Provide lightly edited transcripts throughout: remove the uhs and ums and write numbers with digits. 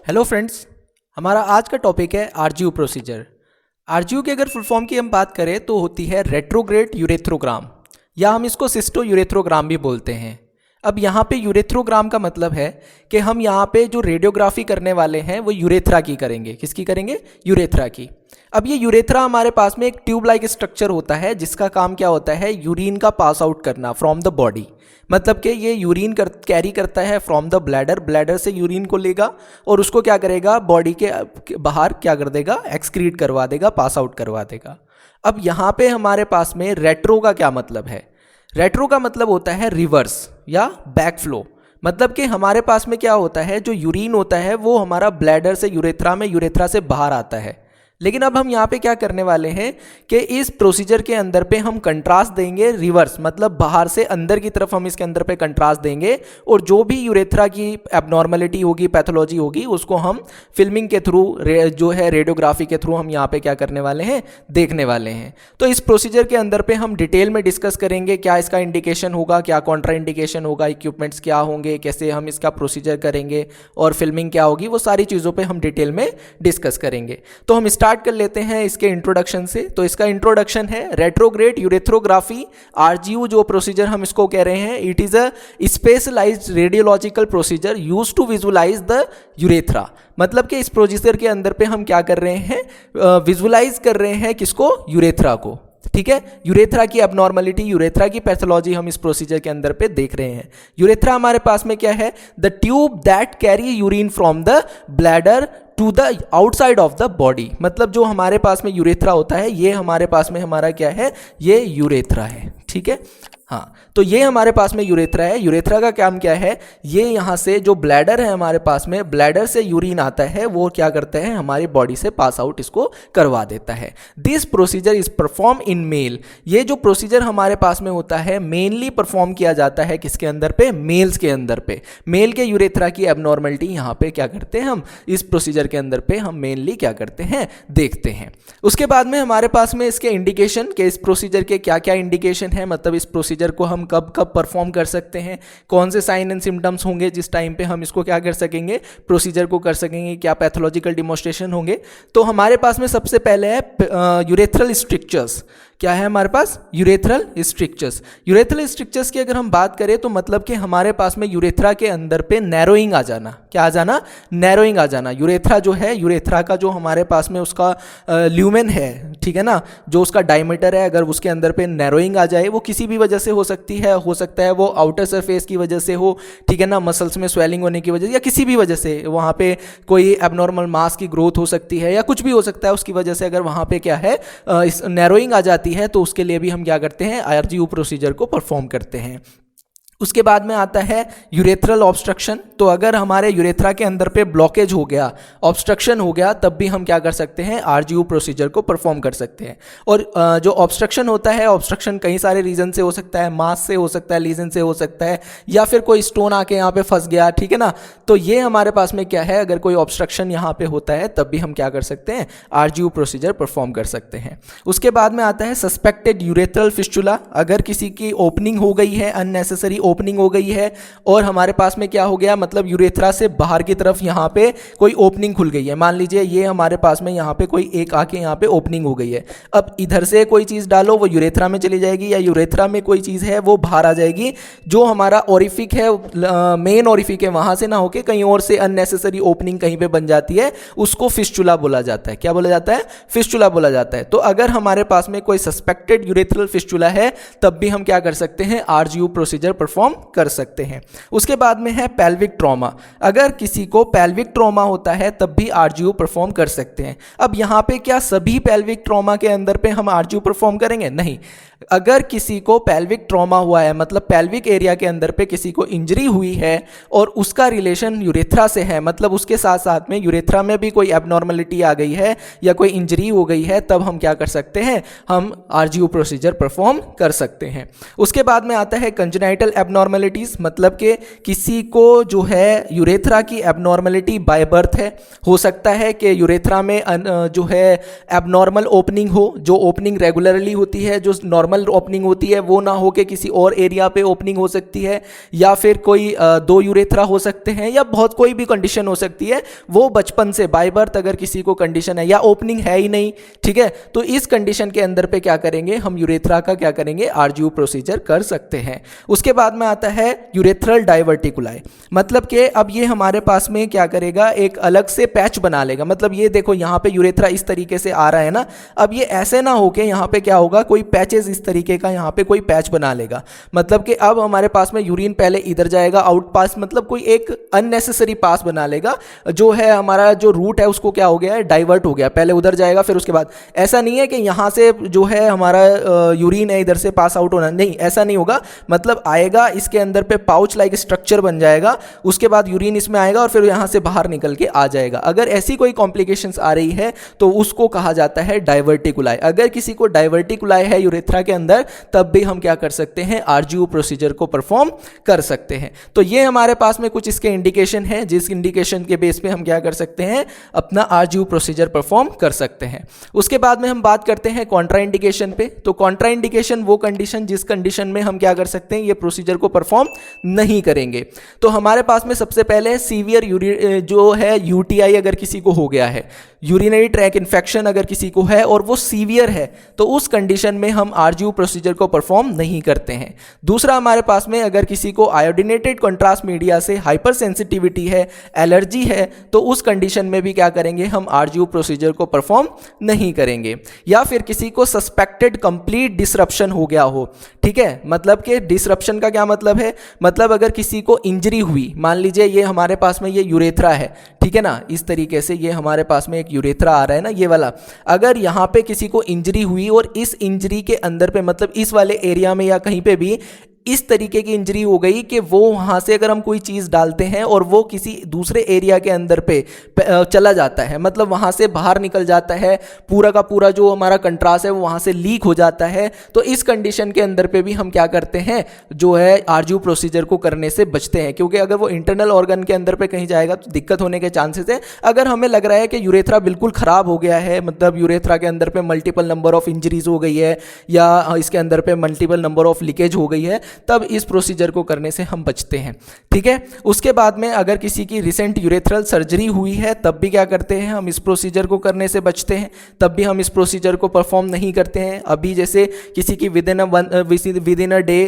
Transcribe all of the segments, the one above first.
Hello friends, हमारा आज का टॉपिक है आरजीयू प्रोसीजर। आरजीयू की अगर फुल फॉर्म की हम बात करें तो होती है रेट्रोग्रेड यूरेथ्रोग्राम, या हम इसको सिस्टो यूरेथ्रोग्राम भी बोलते हैं। अब यहाँ पे यूरेथ्रोग्राम का मतलब है कि हम यहाँ पे जो रेडियोग्राफी करने वाले हैं वो यूरेथ्रा की करेंगे। किसकी करेंगे? यूरेथ्रा की। अब ये यूरेथ्रा हमारे पास में एक ट्यूब लाइक स्ट्रक्चर होता है जिसका काम क्या होता है? यूरिन का पास आउट करना फ्रॉम द बॉडी। मतलब कि ये यूरिन कैरी करता है फ्रॉम द ब्लैडर, ब्लैडर से यूरिन को लेगा और उसको क्या करेगा? बॉडी के बाहर क्या कर देगा? एक्सक्रीट करवा देगा, पास आउट करवा देगा। अब यहाँ पे हमारे पास में रेट्रो का क्या मतलब है? रेट्रो का मतलब होता है रिवर्स या बैक फ्लो। मतलब कि हमारे पास में क्या होता है, जो यूरिन होता है वो हमारा ब्लैडर से यूरेथ्रा में, यूरेथ्रा से बाहर आता है। लेकिन अब हम यहाँ पे क्या करने वाले हैं कि इस प्रोसीजर के अंदर पे हम कंट्रास्ट देंगे रिवर्स, मतलब बाहर से अंदर की तरफ हम इसके अंदर पे कंट्रास्ट देंगे और जो भी यूरेथ्रा की एबनॉर्मलिटी होगी, पैथोलॉजी होगी, उसको हम फिल्मिंग के थ्रू जो है रेडियोग्राफी के थ्रू हम यहाँ पे क्या करने वाले हैं? देखने वाले हैं। तो इस प्रोसीजर के अंदर पे हम डिटेल में डिस्कस करेंगे क्या इसका इंडिकेशन होगा, क्या कॉन्ट्रा इंडिकेशन होगा, इक्विपमेंट्स क्या होंगे, कैसे हम इसका प्रोसीजर करेंगे और फिल्मिंग क्या होगी, वो सारी चीज़ों पर हम डिटेल में डिस्कस करेंगे। तो हम स्टार्ट कर लेते हैं इसके इंट्रोडक्शन से। तो इसका इंट्रोडक्शन है रेट्रोग्रेड यूरेथ्रोग्राफी, आरजीयू जो प्रोसीजर हम इसको कह रहे हैं, it is a specialised radiological procedure used to visualise the urethra. मतलब कि इस प्रोसीजर के अंदर पे हम क्या कर रहे हैं? विजुअलाइज कर रहे हैं किसको? यूरेथ्रा को। ठीक है, यूरेथ्रा की एबनॉर्मलिटी, यूरेथ्रा की पैथोलॉजी हम इस प्रोसीजर के अंदर पे देख रहे हैं। यूरेथ्रा हमारे पास में क्या है? The tube that carry urine from the bladder to the outside of the body. मतलब जो हमारे पास में यूरेथ्रा होता है, ये हमारे पास में हमारा क्या है? ये यूरेथ्रा है। ठीक है, हाँ, तो ये हमारे पास में यूरेथ्रा है। यूरेथ्रा का काम क्या है? ये यहाँ से जो ब्लैडर है हमारे पास में, ब्लैडर से यूरिन आता है, वो क्या करता है? हमारी बॉडी से पास आउट इसको करवा देता है। This procedure is perform in male. ये जो प्रोसीजर हमारे पास में होता है मेनली परफॉर्म किया जाता है किसके अंदर पे? मेल्स के अंदर पे। मेल के यूरेथ्रा की एबनॉर्मलिटी यहाँ पे क्या करते हैं हम? इस प्रोसीजर के अंदर पे हम मेनली क्या करते हैं? देखते हैं। उसके बाद में हमारे पास में इसके इंडिकेशन के, इस प्रोसीजर के क्या क्या इंडिकेशन है, मतलब इस प्रोसीजर को हम कब कब परफॉर्म कर सकते हैं, कौन से साइन एंड सिम्टम्स होंगे जिस टाइम पे हम इसको क्या कर सकेंगे? प्रोसीजर को कर सकेंगे, क्या पैथोलॉजिकल डिमोन्स्ट्रेशन होंगे। तो हमारे पास में सबसे पहले है यूरेथ्रल स्ट्रिक्चर्स। क्या है हमारे पास? Urethral strictures. यूरेथ्रल स्ट्रिक्चर्स की अगर हम बात करें तो मतलब कि हमारे पास में यूरेथ्रा के अंदर पे नैरोइंग आ जाना। क्या आ जाना? नैरोइंग आ जाना। यूरेथ्रा जो है, यूरेथ्रा का जो हमारे पास में उसका ल्यूमेन है, ठीक है ना, जो उसका डायमीटर है, अगर उसके अंदर पे नैरोइंग आ जाए, वो किसी भी वजह से हो सकती है, हो सकता है वो आउटर सरफेस की वजह से हो, ठीक है ना, मसल्स में स्वेलिंग होने की वजह से, या किसी भी वजह से वहाँ पे कोई एबनॉर्मल मास की ग्रोथ हो सकती है, या कुछ भी हो सकता है, उसकी वजह से अगर वहाँ पे क्या है इस नैरोइंग आ जाती है, तो उसके लिए भी हम क्या करते हैं? आरजीयू प्रोसीजर को परफॉर्म करते हैं। उसके बाद में आता है यूरेथ्रल ऑब्स्ट्रक्शन। तो अगर हमारे यूरेथ्रा के अंदर पे ब्लॉकेज हो गया, ऑब्स्ट्रक्शन हो गया, तब भी हम क्या कर सकते हैं? आरजीयू प्रोसीजर को परफॉर्म कर सकते हैं। और जो ऑब्स्ट्रक्शन होता है, ऑब्स्ट्रक्शन कई सारे रीजन से हो सकता है, मास से हो सकता है, लीजन से हो सकता है, या फिर कोई स्टोन आके यहाँ पे फंस गया, ठीक है ना। तो ये हमारे पास में क्या है? अगर कोई ऑब्स्ट्रक्शन यहाँ पे होता है तब भी हम क्या कर सकते हैं? आरजीयू प्रोसीजर परफॉर्म कर सकते हैं। उसके बाद में आता है सस्पेक्टेड यूरेथ्रल फिस्टुला। अगर किसी की ओपनिंग हो गई है, अननेसेसरी ओपनिंग हो गई है, और हमारे पास में क्या हो गया? मतलब यूरेथ्रा से बाहर की तरफ यहाँ पे कोई ओपनिंग खुल गई है। मान लीजिए ये हमारे पास में यहाँ पे कोई एक आके यहाँ पे ओपनिंग हो गई है। अब इधर से कोई चीज़ डालो, वो यूरेथ्रा में चली जाएगी, या यूरेथ्रा में कोई चीज़ है वो बाहर आ जाएगी। जो हमारा ओरिफिक है, मेन ओरिफिक है, वहाँ से ना होके कहीं और से अननेसेसरी ओपनिंग कहीं पे बन जाती है, उसको फिस्टुला बोला जाता है। क्या बोला जाता है? फिस्टुला बोला जाता है। तो अगर हमारे पास में कोई सस्पेक्टेड यूरेथ्रल फिस्टुला है, तब भी हम क्या कर सकते हैं? आरजीयू प्रोसीजर परफॉर्म कर सकते हैं। उसके बाद में है पेल्विक ट्रॉमा। अगर किसी को पेल्विक ट्रॉमा होता है तब भी आरजीयू परफॉर्म कर सकते हैं। अब यहाँ पे क्या सभी पेल्विक ट्रॉमा के अंदर पे हम आरजीयू परफॉर्म करेंगे? नहीं। अगर किसी को पेल्विक ट्रॉमा हुआ है, मतलब पेल्विक एरिया के अंदर पे किसी को इंजरी हुई है और उसका रिलेशन यूरेथ्रा से है, मतलब उसके साथ साथ में यूरेथ्रा में भी कोई एबनॉर्मलिटी आ गई है या कोई इंजरी हो गई है, तब हम क्या कर सकते हैं? हम आरजीयू प्रोसीजर परफॉर्म कर सकते हैं। उसके बाद में आता है कंजेनाइटल एबनॉर्मेलिटीज, मतलब कि किसी को जो है यूरेथ्रा की एबनॉर्मेलिटी बाय बर्थ है। हो सकता है कि यूरेथ्रा में जो है एबनॉर्मल ओपनिंग हो, जो ओपनिंग रेगुलरली होती है, जो नॉर्मल ओपनिंग होती है वो ना हो के किसी और एरिया पे ओपनिंग हो सकती है, या फिर कोई 2 यूरेथ्रा हो सकते हैं, या बहुत कोई भी कंडीशन हो सकती है। वो बचपन से बाय बर्थ अगर किसी को कंडीशन है या ओपनिंग है ही नहीं, ठीक है, तो इस कंडीशन के अंदर पे क्या करेंगे हम, यूरेथ्रा का क्या करेंगे, आरजीयू प्रोसीजर कर सकते हैं। उसके बाद में आता है यूरेथ्रल डाइवर्टिकुलाई, मतलब कि अब ये हमारे पास में क्या करेगा, एक अलग से पैच बना लेगा। मतलब ये देखो यहाँ पे यूरेथ्रा इस तरीके से आ रहा है ना, अब ये ऐसे ना होके यहाँ पे क्या होगा, कोई पैचेस इस तरीके का यहाँ पे कोई पैच बना लेगा। मतलब कि अब हमारे पास में यूरिन पहले इधर जाएगा, आउट पास, मतलब कोई एक अननेसेसरी पास बना लेगा, जो है हमारा जो रूट है उसको क्या हो गया है, डाइवर्ट हो गया, पहले उधर जाएगा फिर उसके बाद। ऐसा नहीं है कि यहाँ से जो है हमारा यूरिन है इधर से पास आउट होना, नहीं, ऐसा नहीं होगा। मतलब आएगा, इसके अंदर पे पाउच लाइक स्ट्रक्चर बन जाएगा, उसके बाद यूरिन इसमें आएगा और फिर यहाँ से बाहर निकल के आ जाएगा। अगर ऐसी कोई कॉम्प्लिकेशंस आ रही है तो उसको कहा जाता है डाइवर्टिकुलाई। अगर किसी को डाइवर्टिकुलाई है यूरेथ्रा के अंदर, तब भी हम क्या कर सकते हैं, आरजीयू प्रोसीजर को परफॉर्म कर सकते हैं। तो ये हमारे पास में कुछ इसके इंडिकेशन है, जिस इंडिकेशन के बेस पे हम क्या कर सकते हैं, अपना आरजीयू प्रोसीजर परफॉर्म कर सकते हैं। उसके बाद में हम बात करते हैं कॉन्ट्राइंडिकेशन पे। तो कॉन्ट्राइंडिकेशन वो कंडीशन जिस कंडीशन में हम क्या कर सकते हैं, ये प्रोसीजर को परफॉर्म नहीं करेंगे। तो हमारे पास में सबसे पहले सीवियर जो है यूटीआई अगर किसी को हो गया है, यूरिनरी ट्रैक इन्फेक्शन अगर किसी को है और वो सीवियर है, तो उस कंडीशन में हम आरजीयू प्रोसीजर को परफॉर्म नहीं करते हैं। दूसरा, हमारे पास में अगर किसी को आयोडीनेटेड कंट्रास्ट मीडिया से हाइपर सेंसिटिविटी है, एलर्जी है, तो उस कंडीशन में भी क्या करेंगे, हम आरजीयू प्रोसीजर को परफॉर्म नहीं करेंगे। या फिर किसी को सस्पेक्टेड कंप्लीट डिसरप्शन हो गया हो, ठीक है, मतलब कि डिसरप्शन का क्या मतलब है, मतलब अगर किसी को इंजरी हुई, मान लीजिए ये हमारे पास में ये यूरेथ्रा है, ठीक है ना, इस तरीके से ये हमारे पास में एक यूरेथ्रा आ रहा है ना, ये वाला, अगर यहाँ पे किसी को इंजरी हुई और इस इंजरी के अंदर पे, मतलब इस वाले एरिया में या कहीं पे भी इस तरीके की इंजरी हो गई कि वो वहाँ से अगर हम कोई चीज़ डालते हैं और वो किसी दूसरे एरिया के अंदर पे चला जाता है, मतलब वहाँ से बाहर निकल जाता है, पूरा का पूरा जो हमारा कंट्रास्ट है वो वहाँ से लीक हो जाता है, तो इस कंडीशन के अंदर पे भी हम क्या करते हैं, जो है आरजीयू प्रोसीजर को करने से बचते हैं। क्योंकि अगर वो इंटरनल ऑर्गन के अंदर पे कहीं जाएगा तो दिक्कत होने के चांसेस है। अगर हमें लग रहा है कि यूरेथ्रा बिल्कुल ख़राब हो गया है, मतलब यूरेथ्रा के अंदर पे मल्टीपल नंबर ऑफ इंजरीज हो गई है या इसके अंदर पे मल्टीपल नंबर ऑफ लीकेज हो गई है, तब इस प्रोसीजर को करने से हम बचते हैं, ठीक है। उसके बाद में अगर किसी की रिसेंट यूरेथ्रल सर्जरी हुई है, तब भी क्या करते हैं, हम इस प्रोसीजर को करने से बचते हैं, तब भी हम इस प्रोसीजर को परफॉर्म नहीं करते हैं। अभी जैसे किसी की विद इन अ डे,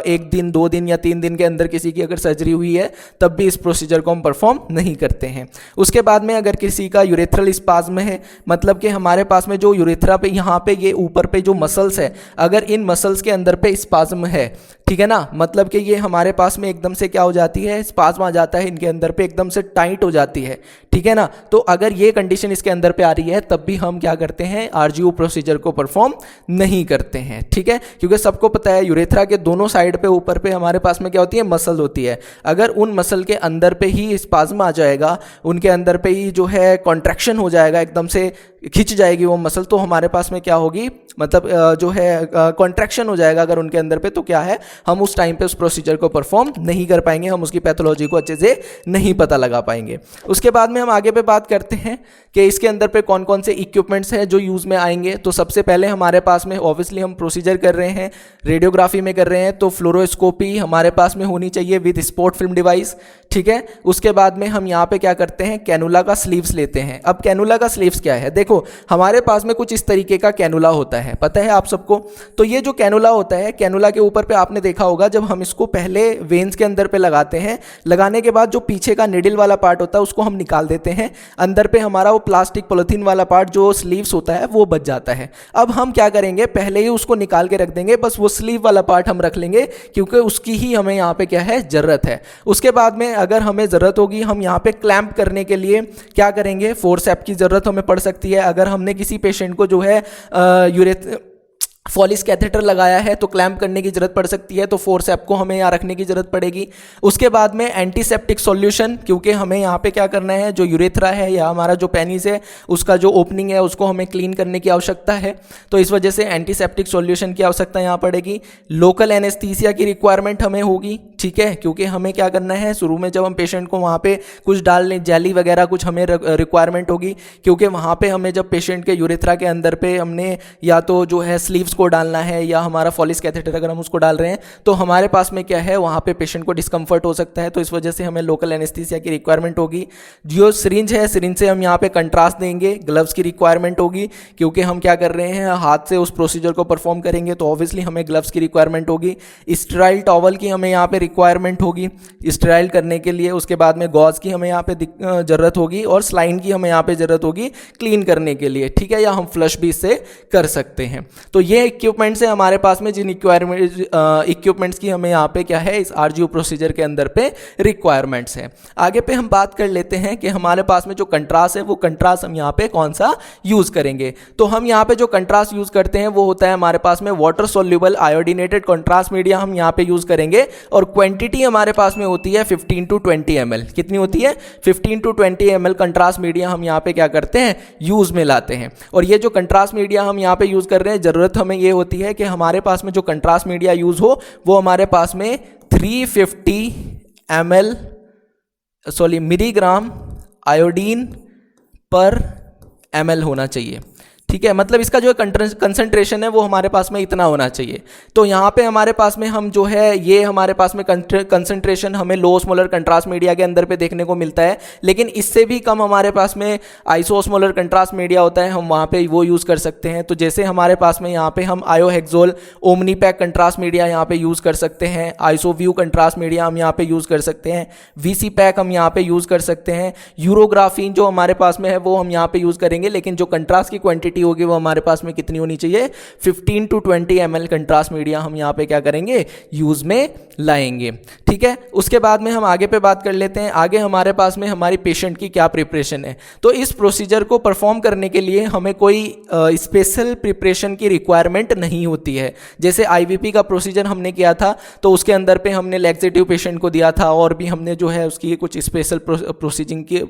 1 दिन 2 दिन या 3 दिन के अंदर किसी की अगर सर्जरी हुई है, तब भी इस प्रोसीजर को हम परफॉर्म नहीं करते हैं। उसके बाद में अगर किसी का यूरेथ्रल स्पाज्म है, मतलब कि हमारे पास में जो यूरेथ्रा पे यहाँ पे ये ऊपर पे जो मसल्स है, अगर इन मसल्स के अंदर पे स्पाज्म है, ठीक है ना, मतलब कि ये हमारे पास में एकदम से क्या हो जाती है, स्पाज्म आ जाता है इनके अंदर पे, एकदम से टाइट हो जाती है, ठीक है ना। तो अगर ये कंडीशन इसके अंदर पे आ रही है, तब भी हम क्या करते हैं, आरजीयू प्रोसीजर को परफॉर्म नहीं करते हैं, ठीक है। क्योंकि सबको पता है यूरेथ्रा के दोनों साइड पे ऊपर पे हमारे पास में क्या होती है, मसल होती है। अगर उन मसल के अंदर पे ही स्पाज्म आ जाएगा, उनके अंदर पे ही जो है कॉन्ट्रैक्शन हो जाएगा, एकदम से खिंच जाएगी वो मसल, तो हमारे पास में क्या होगी, मतलब जो है कॉन्ट्रैक्शन हो जाएगा अगर उनके अंदर पे, तो क्या है, हम उस टाइम पे उस प्रोसीजर को परफॉर्म नहीं कर पाएंगे, हम उसकी पैथोलॉजी को अच्छे से नहीं पता लगा पाएंगे। उसके बाद में हम आगे पे बात करते हैं कि इसके अंदर पे कौन कौन से इक्विपमेंट्स हैं जो यूज़ में आएंगे। तो सबसे पहले हमारे पास में ऑब्वियसली हम प्रोसीजर कर रहे हैं, रेडियोग्राफी में कर रहे हैं, तो फ्लोरोस्कोपी हमारे पास में होनी चाहिए विद स्पोर्ट फिल्म डिवाइस, ठीक है। उसके बाद में हम यहाँ पे क्या करते हैं, कैनुला का स्लीव्स लेते हैं। अब कैनुला का स्लीव्स क्या है, देखो हमारे पास में कुछ इस तरीके का कैनुला होता है, पता है आप सबको। तो ये जो कैनुला होता है, कैनुला के ऊपर पे आपने देखा होगा, जब हम इसको पहले वेन्स के अंदर पे लगाते हैं, लगाने के बाद जो पीछे का निडल वाला पार्ट होता है उसको हम निकाल देते हैं, अंदर पे हमारा वो प्लास्टिक पॉलिथीन वाला पार्ट जो स्लीव्स होता है वो बच जाता है। अब हम क्या करेंगे, पहले ही उसको निकाल के रख देंगे, बस वो स्लीव वाला पार्ट हम रख लेंगे क्योंकि उसकी ही हमें यहाँ पे क्या है, जरूरत है। उसके बाद में अगर हमें ज़रूरत होगी, हम यहाँ पे क्लैंप करने के लिए क्या करेंगे, फोर्सेप की ज़रूरत हमें पड़ सकती है। अगर हमने किसी पेशेंट को जो है फॉलिस कैथेटर लगाया है तो क्लैंप करने की जरूरत पड़ सकती है, तो फोर्सेप को हमें यहाँ रखने की जरूरत पड़ेगी। उसके बाद में एंटीसेप्टिक सॉल्यूशन, क्योंकि हमें यहाँ पे क्या करना है, जो यूरेथ्रा है या हमारा जो पेनिस है उसका जो ओपनिंग है उसको हमें क्लीन करने की आवश्यकता है, तो इस वजह से एंटीसेप्टिक सॉल्यूशन की आवश्यकता यहाँ पड़ेगी। लोकल एनेस्थीसिया की रिक्वायरमेंट हमें होगी, ठीक है, क्योंकि हमें क्या करना है, शुरू में जब हम पेशेंट को वहाँ पे कुछ डालने, जेली वगैरह कुछ हमें रिक्वायरमेंट होगी, क्योंकि वहाँ पे हमें जब पेशेंट के यूरेथ्रा के अंदर पे हमने या तो जो है स्लीव्स को डालना है या हमारा फॉलिस कैथेटर अगर हम उसको डाल रहे हैं तो हमारे पास में क्या है, वहाँ पे पेशेंट को डिस्कम्फर्ट हो सकता है, तो इस वजह से हमें लोकल एनेस्थीसिया की रिक्वायरमेंट होगी। जो सिरिंज है, सिरिंज से हम यहाँ पे कंट्रास्ट देंगे। ग्लव्स की रिक्वायरमेंट होगी, क्योंकि हम क्या कर रहे हैं, हाथ से उस प्रोसीजर को परफॉर्म करेंगे, तो ऑब्वियसली हमें ग्लव्स की रिक्वायरमेंट होगी। स्टेराइल टॉवल की हमें यहाँ पे रिक्वायरमेंट होगी स्टेराइल करने के लिए। उसके बाद में गॉज की हमें यहाँ पे जरूरत होगी और स्लाइन की हमें यहाँ पे जरूरत होगी क्लीन करने के लिए, ठीक है, या हम फ्लश भी इससे कर सकते हैं। तो ये इक्विपमेंट्स है हमारे पास में, जिन इक्विपमेंट्स की हमें यहाँ पे क्या है, इस आरजीयू प्रोसीजर के अंदर पे रिक्वायरमेंट्स है। आगे पे हम बात कर लेते हैं कि हमारे पास में जो कंट्रास्ट है, वो कंट्रास्ट हम यहाँ पे कौन सा यूज करेंगे। तो हम यहाँ पे जो कंट्रास्ट यूज करते हैं वो होता है हमारे पास में water soluble iodinated contrast media हम यहाँ पे यूज करेंगे, और क्वांटिटी हमारे पास में होती है 15 to 20 ml। कितनी होती है? 15 to 20 ml कंट्रास्ट मीडिया हम यहाँ पे क्या करते हैं, यूज में लाते हैं। और ये जो कंट्रास्ट मीडिया हम यहाँ पे यूज कर रहे हैं, जरूरत हमें ये होती है कि हमारे पास में जो कंट्रास्ट मीडिया यूज हो वो हमारे पास में 350 मिलीग्राम आयोडीन पर ml होना चाहिए, ठीक है, मतलब इसका जो कंसंट्रेशन है वो हमारे पास में इतना होना चाहिए। तो यहाँ पे हमारे पास में हम जो है, ये हमारे पास में कंसंट्रेशन हमें लो ऑस्मोलर कंट्रास्ट मीडिया के अंदर पे देखने को मिलता है, लेकिन इससे भी कम हमारे पास में आइसोस्मोलर कंट्रास्ट मीडिया होता है, हम वहाँ पे वो यूज़ कर सकते हैं। तो जैसे हमारे पास में यहाँ पे हम आयोहेक्सोल ओमनीपैक कंट्रास्ट मीडिया यहाँ पे यूज़ कर सकते हैं, आइसोव्यू कंट्रास्ट मीडिया हम यहाँ पे यूज़ कर सकते हैं, वीसी पैक हम यहाँ पे यूज़ कर सकते हैं, यूरोग्राफीन जो हमारे पास में है वो हम यहाँ पे यूज़ करेंगे, लेकिन जो कंट्रास्ट की क्वांटिटी होगी वो हमारे पास में कितनी होनी चाहिए, 15 to 20 ml कंट्रास्ट मीडिया हम यहाँ पे क्या करेंगे, यूज में लाएंगे, ठीक है। उसके बाद में हम आगे पे बात कर लेते हैं। आगे हमारे पास में हमारी पेशेंट की क्या प्रिपरेशन है। तो इस प्रोसीजर को परफॉर्म करने के लिए हमें कोई स्पेशल प्रिपरेशन की रिक्वायरमेंट नहीं होती है। जैसे आईवीपी का प्रोसीजर हमने किया था तो उसके अंदर पे हमने लैक्सेटिव पेशेंट को दिया था, और भी हमने जो है उसकी कुछ स्पेशल प्रोसीजिंग की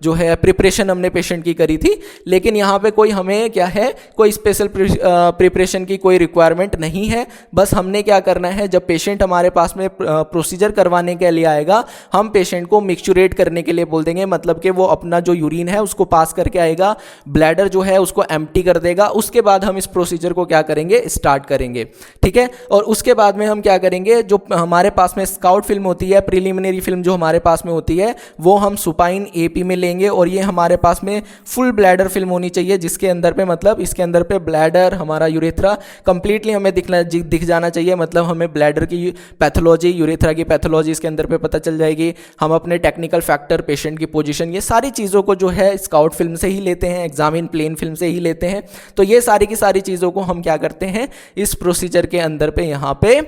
जो है प्रिपरेशन हमने पेशेंट की करी थी, लेकिन यहाँ पे कोई हमें क्या है, कोई स्पेशल प्रिपरेशन की कोई रिक्वायरमेंट नहीं है। बस हमने क्या करना है, जब पेशेंट हमारे पास में प्रोसीजर करवाने के लिए आएगा, हम पेशेंट को मिक्सचुरेट करने के लिए बोल देंगे, मतलब कि वो अपना जो यूरिन है उसको पास करके आएगा, ब्लैडर जो है उसको एम्प्टी कर देगा, उसके बाद हम इस प्रोसीजर को क्या करेंगे, स्टार्ट करेंगे, ठीक है। और उसके बाद में हम क्या करेंगे, जो हमारे पास में स्काउट फिल्म होती है, प्रिलिमिनरी फिल्म जो हमारे पास में होती है, वो हम सुपाइन एपी में लेंगे, और ये हमारे पास में फुल ब्लैडर फिल्म होनी चाहिए, जिसके अंदर पे मतलब इसके अंदर पे ब्लैडर, हमारा यूरेथ्रा कंप्लीटली हमें दिख जाना चाहिए, मतलब हमें ब्लैडर की पैथोलॉजी, यूरेथ्रा की पैथोलॉजी इसके अंदर पे पता चल जाएगी। हम अपने टेक्निकल फैक्टर, पेशेंट की पोजीशन, ये सारी चीज़ों को जो है स्काउट फिल्म से ही लेते हैं, एग्जामिन प्लेन फिल्म से ही लेते हैं। तो ये सारी की सारी चीज़ों को हम क्या करते हैं, इस प्रोसीजर के अंदर पे यहाँ पे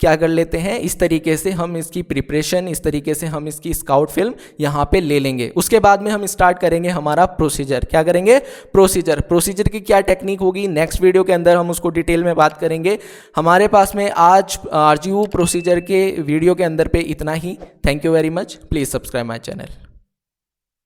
क्या कर लेते हैं, इस तरीके से हम इसकी प्रिपरेशन, इस तरीके से हम इसकी स्काउट फिल्म यहाँ पे ले लेंगे। उसके बाद में हम स्टार्ट करेंगे हमारा प्रोसीजर। क्या करेंगे, प्रोसीजर की क्या टेक्निक होगी, नेक्स्ट वीडियो के अंदर हम उसको डिटेल में बात करेंगे। हमारे पास में आज आरजीयू प्रोसीजर के वीडियो के अंदर पे इतना ही। Thank you very much. Please subscribe my channel.